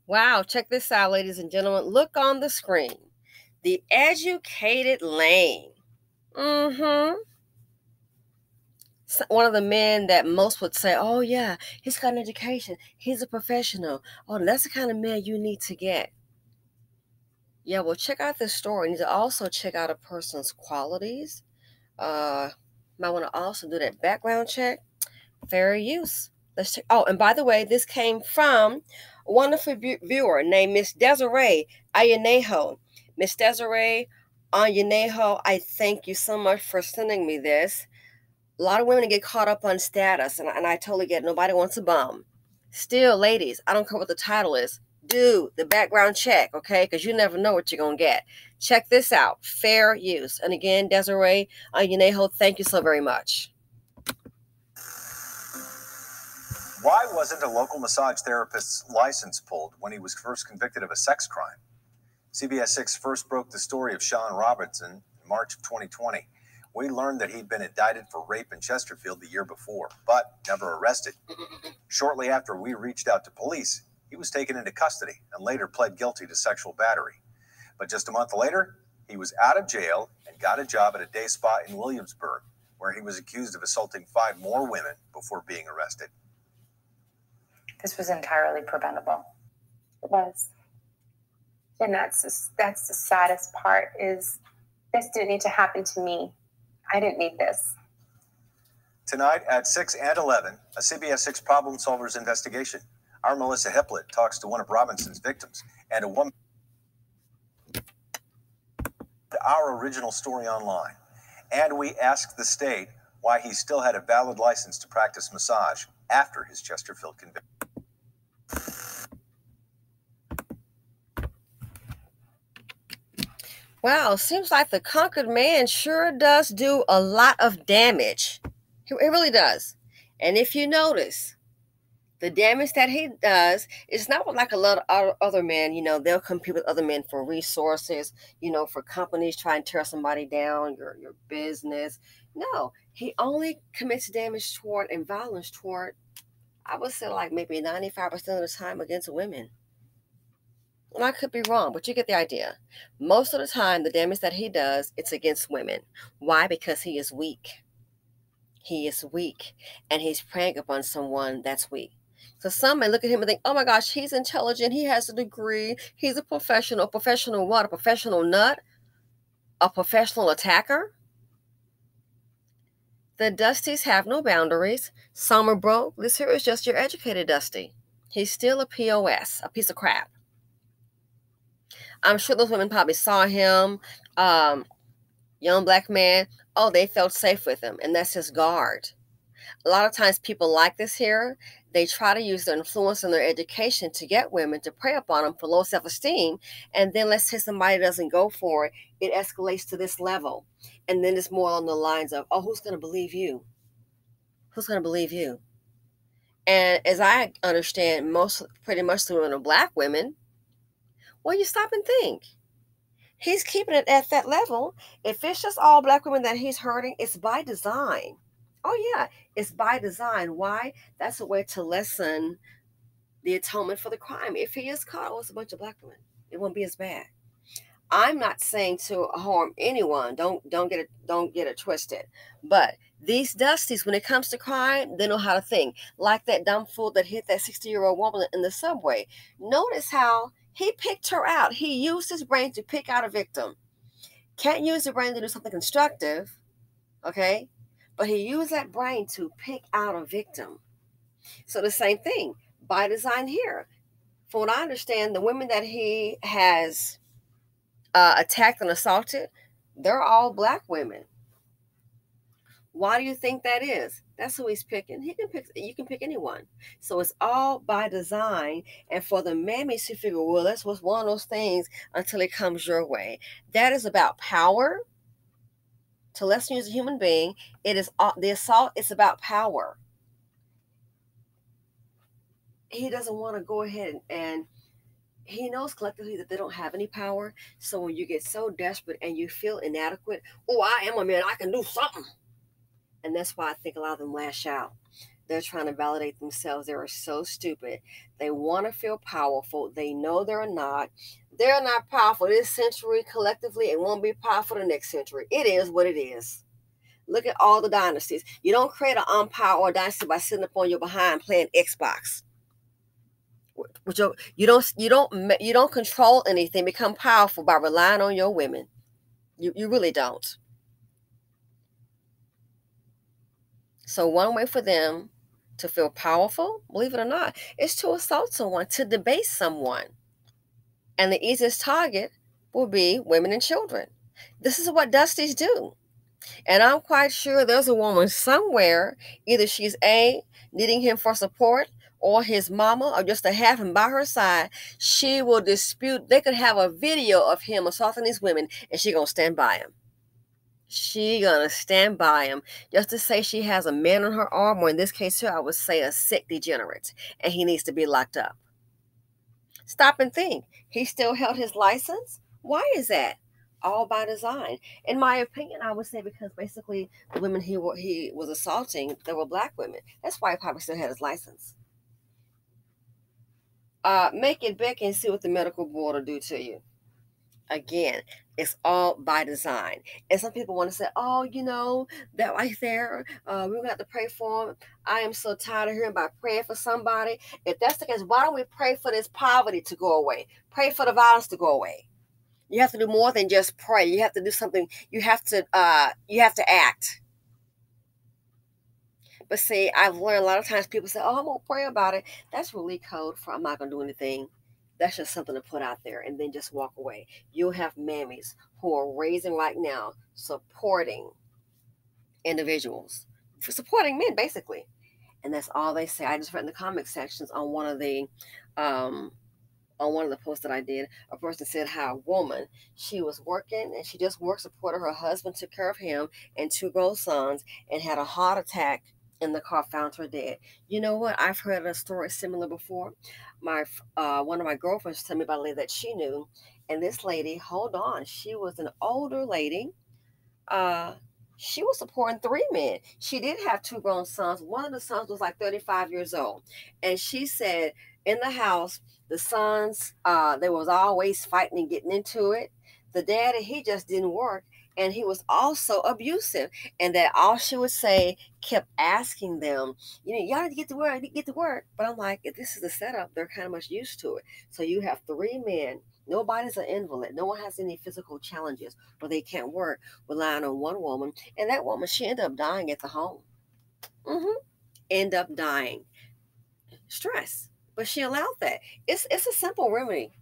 Wow, check this out, ladies and gentlemen. Look on the screen. The educated lane. Mm-hmm. One of the men that most would say, oh, yeah, he's got an education. He's a professional. Oh, that's the kind of man you need to get. Yeah, well, check out this story. You need to also check out a person's qualities. Might want to also do that background check. Fair use. Let's check. Oh, and by the way, this came from a wonderful viewer named Miss Desiree Ayanejo. Miss Desiree Ayanejo, I thank you so much for sending me this. A lot of women get caught up on status, and I totally get it. Nobody wants a bum. Still, ladies, I don't care what the title is. Do the background check, okay? Because you never know what you're going to get. Check this out. Fair use. And again, Desiree Ayanejo, thank you so very much. Why wasn't a local massage therapist's license pulled when he was first convicted of a sex crime? CBS 6 first broke the story of Sean Robertson in March of 2020. We learned that he'd been indicted for rape in Chesterfield the year before, but never arrested. Shortly after we reached out to police, he was taken into custody and later pled guilty to sexual battery. But just a month later, he was out of jail and got a job at a day spa in Williamsburg, where he was accused of assaulting 5 more women before being arrested. This was entirely preventable. It was. And that's the saddest part is this didn't need to happen to me. I didn't need this. Tonight at 6 and 11, a CBS 6 Problem Solvers investigation. Our Melissa Hiplet talks to one of Robinson's victims and a woman. Our original story online. And we asked the state why he still had a valid license to practice massage after his Chesterfield conviction. Wow, seems like the conquered man sure does do a lot of damage. It really does. And if you notice, the damage that he does is not like a lot of other men. They'll compete with other men for resources, for companies trying to tear somebody down, your business. No, he only commits damage toward and violence toward, I would say, like maybe 95% of the time against women. And I could be wrong, but you get the idea. Most of the time, the damage that he does, it's against women. Why? Because he is weak. He is weak, and he's preying upon someone that's weak. So some may look at him and think, oh my gosh, he's intelligent, he has a degree, he's a professional. A professional what? A professional nut? A professional attacker? The Dusties have no boundaries. Some are broke. This here is just your educated Dusty. He's still a POS, a piece of crap. I'm sure those women probably saw him, young black man. Oh, they felt safe with him, and that's his guard. A lot of times people like this here, they try to use their influence and their education to get women to prey upon them for low self-esteem. And then let's say somebody doesn't go for it, it escalates to this level. And then it's more on the lines of, oh, who's going to believe you? Who's going to believe you? And as I understand, pretty much the women are black women. Well, you stop and think. He's keeping it at that level. If it's just all black women that he's hurting, it's by design. Oh, yeah, it's by design. Why? That's a way to lessen the atonement for the crime. If he is caught, oh, it's a bunch of black women. It won't be as bad. I'm not saying to harm anyone. Don't get it twisted. But these Dusties, when it comes to crime, they know how to think. Like that dumb fool that hit that 60-year-old woman in the subway. Notice how he picked her out. He used his brain to pick out a victim. Can't use the brain to do something constructive, okay? But he used that brain to pick out a victim. So the same thing, by design here. From what I understand, the women that he has attacked and assaulted, they're all black women. Why do you think that is? That's who he's picking. You can pick anyone. So it's all by design. And for the mammies who figure, well, that's what's one of those things until it comes your way. That is about power. To lessen you as a human being, it is the assault. It's about power. He doesn't want to go ahead and he knows collectively that they don't have any power. So when you get so desperate and you feel inadequate, oh, I am a man, I can do something. And that's why I think a lot of them lash out. They're trying to validate themselves. They are so stupid. They want to feel powerful. They know they're not. They're not powerful this century collectively. It won't be powerful the next century. It is what it is. Look at all the dynasties. You don't create an empire or a dynasty by sitting up on your behind playing Xbox. You don't control anything, become powerful by relying on your women. You really don't. So one way for them to feel powerful, believe it or not, is to assault someone, to debase someone. And the easiest target will be women and children. This is what Dusties do. And I'm quite sure there's a woman somewhere, either she's needing him for support, or his mama, or just to have him by her side. She will dispute. They could have a video of him assaulting these women, and she gonna stand by him. She gonna stand by him just to say she has a man on her arm, or in this case here, I would say a sick degenerate, and he needs to be locked up. Stop and think. He still held his license. Why is that? All by design. In my opinion, I would say because basically the women he was assaulting, they were black women. That's why he probably still had his license. Make it big and see what the medical board will do to you. Again, it's all by design. And some people want to say, oh, that right there, we're going to have to pray for him. I am so tired of hearing about praying for somebody. If that's the case, why don't we pray for this poverty to go away? Pray for the violence to go away. You have to do more than just pray. You have to do something. You have to act. But see, I've learned a lot of times people say, oh, I'm going to pray about it. That's really code for I'm not going to do anything. That's just something to put out there and then just walk away. You'll have mammies who are raising right now, supporting individuals, for supporting men, basically. And that's all they say. I just read in the comment sections on one of the posts that I did, a person said how a woman, she was working and she just worked, supported her husband, took care of him and 2 grown sons, and had a heart attack in the car, found her dead. You know what? I've heard a story similar before. One of my girlfriends told me about a lady that she knew, and this lady, hold on, she was an older lady. She was supporting 3 men. She did have 2 grown sons. One of the sons was like 35 years old, and she said in the house, the sons, they was always fighting and getting into it. The daddy, he just didn't work, and he was also abusive. And that all she would say, kept asking them, y'all need to get to work, get to work. But I'm like, if this is the setup, they're kind of much used to it. So you have 3 men. Nobody's an invalid. No one has any physical challenges, but they can't work, relying on one woman. And that woman, she ended up dying at the home. End up dying. Stress. But she allowed that. It's a simple remedy.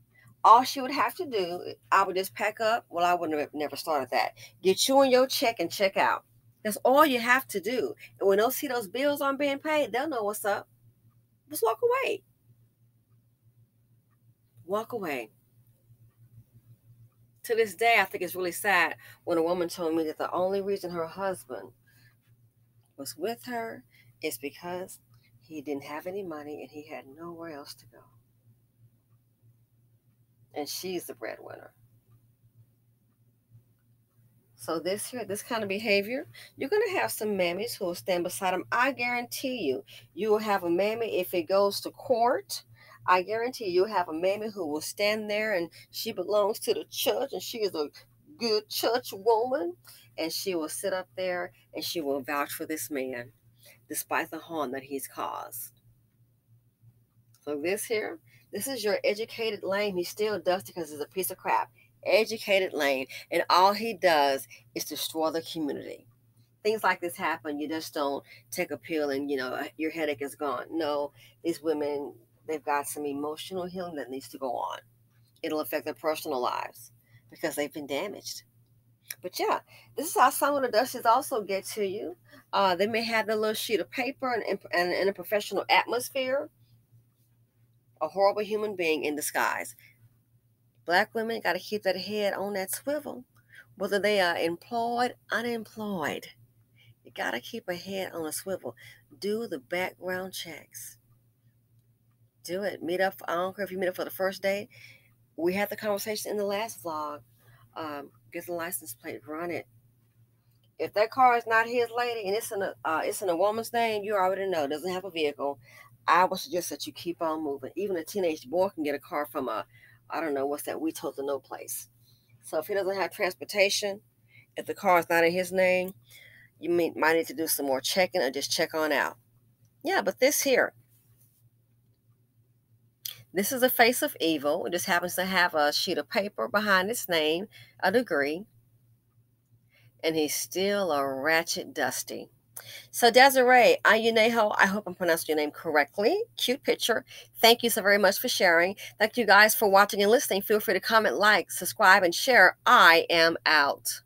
All she would have to do, I would just pack up. Well, I wouldn't have never started that. Get you and your check and check out. That's all you have to do. And when they'll see those bills aren't being paid, they'll know what's up. Just walk away. Walk away. To this day, I think it's really sad when a woman told me that the only reason her husband was with her is because he didn't have any money and he had nowhere else to go. And she's the breadwinner. So this kind of behavior, you're going to have some mammies who will stand beside him. I guarantee you will have a mammy if it goes to court. I guarantee you'll have a mammy who will stand there, and she belongs to the church, and she is a good church woman, and she will sit up there and she will vouch for this man despite the harm that he's caused. So this is your educated lame. He's still dusty because he's a piece of crap. Educated lame, and all he does is destroy the community. Things like this happen. You just don't take a pill and your headache is gone. No, these women, they've got some emotional healing that needs to go on. It'll affect their personal lives because they've been damaged. But yeah, this is how some of the dusties also get to you. They may have their little sheet of paper and in a professional atmosphere, a horrible human being in disguise. Black women got to keep that head on that swivel, whether they are employed, unemployed. You got to keep a head on a swivel. Do the background checks. Do it. Meet up. I don't care if you meet up for the first day. We had the conversation in the last vlog. Get the license plate, run it. If that car is not his, lady, and it's in a woman's name, you already know doesn't have a vehicle, I would suggest that you keep on moving. Even a teenage boy can get a car from a, I don't know what's that, we told to no place. So if he doesn't have transportation, if the car is not in his name, you might need to do some more checking or just check on out. Yeah, but this here, this is a face of evil. It just happens to have a sheet of paper behind its name, a degree, and he's still a ratchet dusty. So Desiree Ayuneho, I hope I'm pronouncing your name correctly. Cute picture. Thank you so very much for sharing. Thank you guys for watching and listening. Feel free to comment, like, subscribe, and share. I am out.